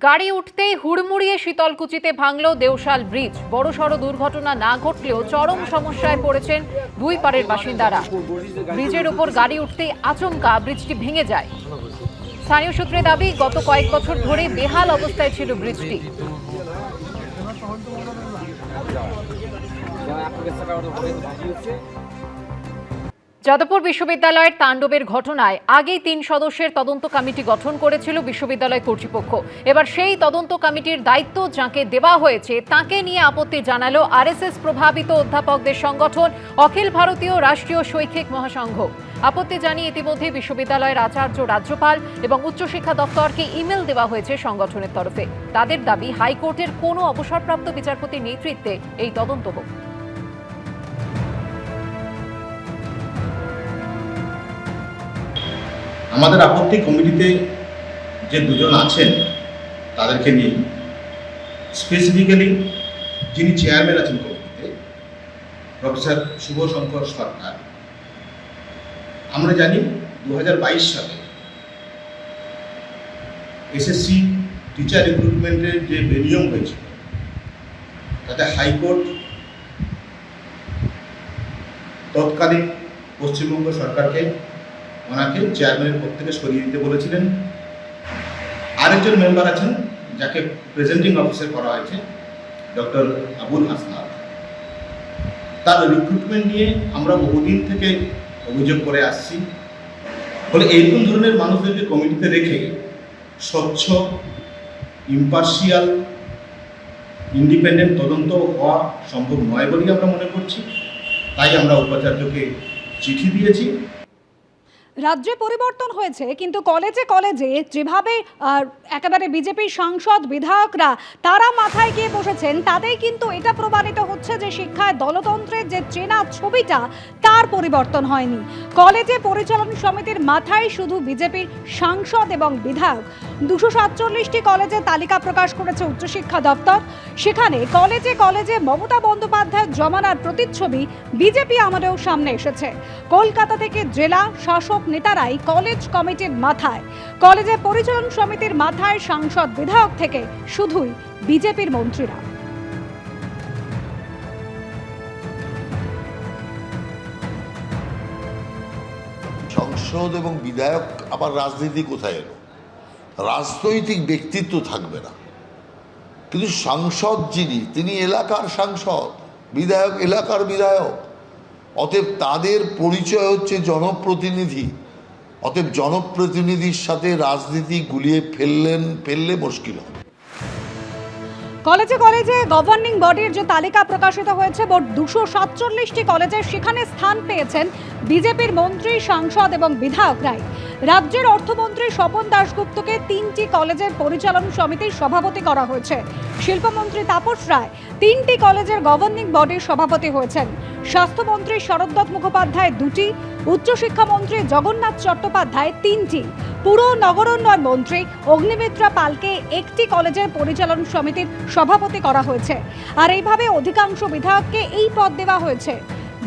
গাড়ি উঠতেই হুড়মুড়িয়ে শীতলকুচিতে ভাঙল দেওশাল ব্রিজ। বড়সড় দুর্ঘটনা না ঘটলেও চরম সমস্যায় পড়েছেন দুই পারের বাসিন্দারা। ব্রিজের উপর গাড়ি উঠতেই আচমকা ব্রিজটি ভেঙে যায়। স্থানীয় সূত্রে দাবি, গত কয়েক বছর ধরে বেহাল অবস্থায় ছিল ব্রিজটি। যাদবপুর বিশ্ববিদ্যালয়ের তাণ্ডবের ঘটনায় আগেই 3 সদস্যের তদন্ত কমিটি গঠন করেছিল বিশ্ববিদ্যালয় কর্তৃপক্ষ। এবার সেই তদন্ত কমিটির দায়িত্ব যাকে দেওয়া হয়েছে তাকে নিয়ে আপত্তি জানালো আরএসএস প্রভাবিত অধ্যাপকদের সংগঠন অখিল ভারতীয় রাষ্ট্রীয় শৈক্ষিক মহাসংঘ। আপত্তি জানিয়ে ইতিমধ্যে বিশ্ববিদ্যালয়ের আচার্য, রাজ্যপাল এবং উচ্চশিক্ষা দপ্তরকে ইমেল দেওয়া হয়েছে সংগঠনের তরফে। তাদের দাবি, হাইকোর্টের কোনো অবসরপ্রাপ্ত বিচারপতির নেতৃত্বে এই তদন্ত হোক। আমাদের আপত্তি কমিটিতে যে দুজন আছেন তাদেরকে নিয়ে, স্পেসিফিক্যালি যিনি চেয়ারম্যান আছেন কমিটিতে, প্রফেসর শুভশঙ্কর সরকার। আমরা জানি 2022 সালে এসএসসি টিচার রিক্রুটমেন্টের যে বেনিয়ম হয়েছিল তাতে হাইকোর্ট তৎকালীন পশ্চিমবঙ্গ সরকারকে ওনাকে চেয়ারম্যানের পদ থেকে সরিয়ে দিতে বলেছিলেন। আরেকজন মেম্বার আছেন যাকে প্রেজেন্টিং অফিসার করা হয়েছে, ডক্টর আবুল হাসনাত। তার রিক্রুটমেন্ট নিয়ে আমরা বহুদিন থেকে অভিযোগ করে আসছি। ফলে এইরকম ধরনের মানুষদেরকে কমিটিতে রেখে স্বচ্ছ, ইম্পার্শিয়াল, ইন্ডিপেন্ডেন্ট তদন্ত হওয়া সম্ভব নয় বলেই আমরা মনে করছি। তাই আমরা উপাচার্যকে চিঠি দিয়েছি। রাজ্যে পরিবর্তন হয়েছে, কিন্তু কলেজে কলেজে যেভাবে একেবারে বিজেপির সাংসদ, বিধায়করা তারা মাথায় গিয়ে বসেছেন, তাতেই কিন্তু এটা প্রমাণিত হচ্ছে যে শিক্ষায় দলতন্ত্রের যে চেনা ছবিটা তার পরিবর্তন হয়নি। কলেজে পরিচালন সমিতির মাথায় শুধু বিজেপির সাংসদ এবং বিধায়ক। 247টি কলেজের তালিকা প্রকাশ করেছে উচ্চশিক্ষা দপ্তর। সেখানে কলেজে কলেজে মমতা বন্দ্যোপাধ্যায়ের জমানার প্রতিচ্ছবি বিজেপি আমলেও সামনে এসেছে। কলকাতা থেকে জেলা শাসক নেতারাই কলেজ কমিটির মাথায়, কলেজের পরিচালন সমিতির মাথায় সাংসদ, বিধায়ক থেকে শুধুই বিজেপির মন্ত্রীরা। সংসদ এবং বিধায়ক আবার রাজনীতি কোথায় এলো? রাজনৈতিক ব্যক্তিত্ব থাকবে না, কিন্তু সাংসদ যিনি, তিনি এলাকার সাংসদ, বিধায়ক এলাকার বিধায়ক। অতএব তাদের পরিচয় হচ্ছে জনপ্রতিনিধি। অতএব জনপ্রতিনিধির সাথে রাজনীতি গুলিয়ে ফেললে মুশকিল হবে। কলেজে কলেজে গভর্নিং বডির যে তালিকা প্রকাশিত হয়েছে, মোট 247টি কলেজে সেখানে স্থান পেয়েছেন বিজেপির মন্ত্রী, সাংসদ এবং বিধায়করাই। রাজ্যের অর্থমন্ত্রী স্বপন দাশগুপ্তকে 3টি কলেজের পরিচালন সমিতির সভাপতি করা হয়েছে। শিল্পমন্ত্রী তাপস রায় 3টি কলেজের গভর্নিং বডির সভাপতি হয়েছেন। স্বাস্থ্যমন্ত্রী শরদ্দত্ত মুখোপাধ্যায় 2টি, উচ্চশিক্ষামন্ত্রী জগন্নাথ চট্টোপাধ্যায় 3টি, পুর নগরোন্নয়ন মন্ত্রী অগ্নিমিত্রা পালকে 1টি কলেজের পরিচালন সমিতির সভাপতি করা হয়েছে। আর এইভাবে অধিকাংশ বিধায়ককে এই পদ দেওয়া হয়েছে।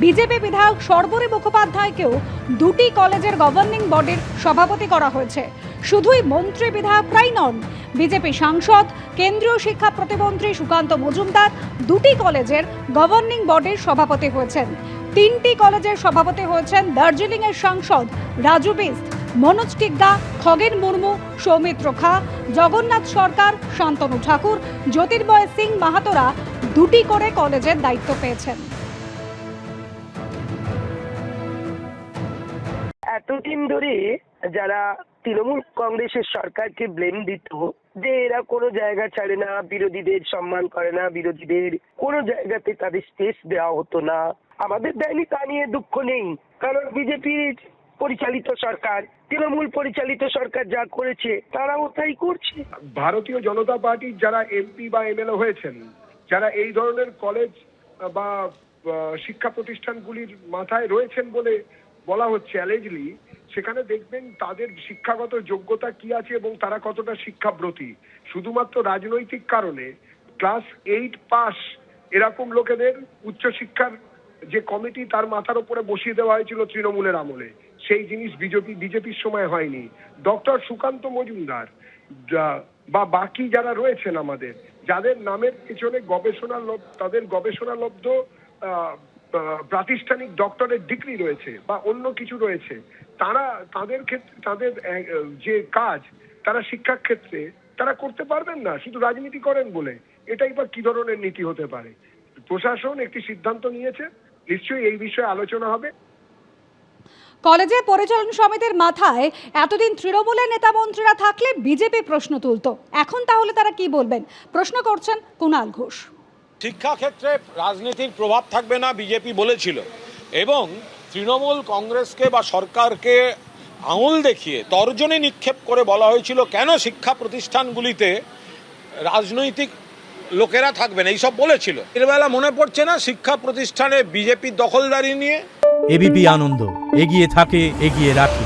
বিজেপি বিধায়ক সর্বরী মুখোপাধ্যায়কেও 2টি কলেজের গভর্নিং বডির সভাপতি করা হয়েছে। শুধুই মন্ত্রী বিধায়করাই নন, বিজেপি সাংসদ, কেন্দ্রীয় শিক্ষা প্রতিমন্ত্রী সুকান্ত মজুমদার 2টি কলেজের গভর্নিং বডির সভাপতি হয়েছেন। 3টি কলেজের সভাপতি হয়েছেন দার্জিলিংয়ের সাংসদ রাজু বিস্ট, মনোজ টিগ্গা, খগেন মুর্মু, সৌমিত্র খা, জগন্নাথ সরকার, শান্তনু ঠাকুর, জ্যোতির্ময় সিং মাহাতোরা 2টি করে কলেজের দায়িত্ব পেয়েছেন। এতদিন ধরে যারা তৃণমূল কংগ্রেসের সরকারকে ব্লেম দিত যে এরা কোনো জায়গা ছাড়ে না, বিরোধীদের সম্মান করে না, বিরোধীদের কোনো জায়গাতে তাদের স্পেস দেওয়া হতো না, আমাদের দেয়নি তা নিয়ে দুঃখ নেই। কারণ বিজেপির পরিচালিত সরকার, তৃণমূল পরিচালিত সরকার যা করেছে তারাও তাই করছে। ভারতীয় জনতা পার্টির যারা এমপি বা এমএলএ হয়েছেন, যারা এই ধরনের কলেজ বা শিক্ষা প্রতিষ্ঠানগুলির মাথায় রয়েছেন বলে বলা হচ্ছে অ্যালেজলি, সেখানে দেখবেন তাদের শিক্ষাগত যোগ্যতা কি আছে এবং তারা কতটা শিক্ষাব্রতী। শুধুমাত্র রাজনৈতিক কারণে ক্লাস 8 পাস এরকম লোকেদের উচ্চশিক্ষার যে কমিটি তার মাথার উপরে বসিয়ে দেওয়া হয়েছিল তৃণমূলের আমলে, সেই জিনিস বিজেপির সময় হয়নি। ডক্টর সুকান্ত মজুমদার বা বাকি যারা রয়েছেন আমাদের, যাদের নামের পেছনে তাদের গবেষণালব্ধ প্রাতিষ্ঠানিক ডক্টরেট ডিগ্রি রয়েছে বা অন্য কিছু রয়েছে, তাদের ক্ষেত্রে তাদের যে কাজ তারা শিক্ষার ক্ষেত্রে তারা করতে পারবেন না শুধু রাজনীতি করেন বলে। এটাই বা কি ধরনের নীতি হতে পারে? প্রশাসন একটি সিদ্ধান্ত নিয়েছে, নিশ্চয়ই এই বিষয়ে আলোচনা হবে। কলেজে পরিচালন সমিতির মাথায় এতদিন তৃণমূলের নেতা মন্ত্রীরা থাকলে বিজেপি প্রশ্ন তুলতো, এখন তাহলে তারা কি বলবেন, প্রশ্ন করছেন কুণাল ঘোষ। শিক্ষাক্ষেত্রে রাজনীতির প্রভাব থাকবে না বিজেপি বলেছিল, এবং তৃণমূল কংগ্রেসকে বা সরকারকে আঙুল দেখিয়ে তর্জনী নিক্ষেপ করে বলা হয়েছিল কেন শিক্ষা প্রতিষ্ঠানগুলিতে রাজনৈতিক লোকেরা থাকবেন, এইসব বলেছিল। এর বেলা মনে পড়ছে না শিক্ষা প্রতিষ্ঠানে বিজেপির দখলদারি নিয়ে। এবিপি আনন্দ, এগিয়ে থাকে, এগিয়ে রাখে।